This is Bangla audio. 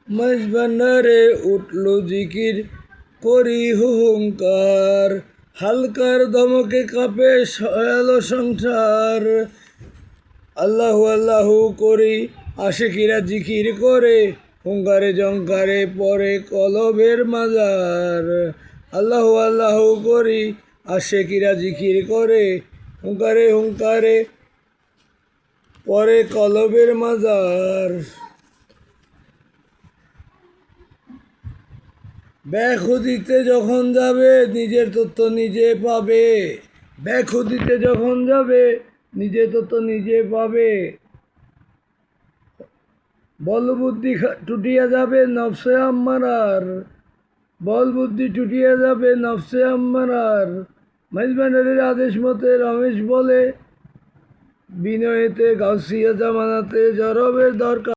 মাঝ ভান্ডারে উঠল জিকির করি হুঙ্কার, হালকার দমকে কাঁপে এলো সংসার। আল্লাহু আল্লাহু করি আশিকিরা জিকির করে, হুঙ্কারে জঙ্কারে পরে কলবের মাজার। আল্লাহু আল্লাহু করি আশিকিরা জিকির করে, হুঙ্কারে হুঙ্কারে পরে কলবের মাজার। ব্যাখ্যা যখন যাবে নিজের তথ্য নিজে পাবে, ব্যাখ্যা যখন যাবে নিজের তথ্য নিজে পাবে। বল বুদ্ধি টুটিয়া যাবে নফসে আম্মারার, বল বুদ্ধি টুটিয়া যাবে নফসে আম্মারার। মাইজবান্ডারের আদেশ মতে রমেশ বলে, বিনয়েতে গাউসিয়া জামানাতে জরবের দরকার।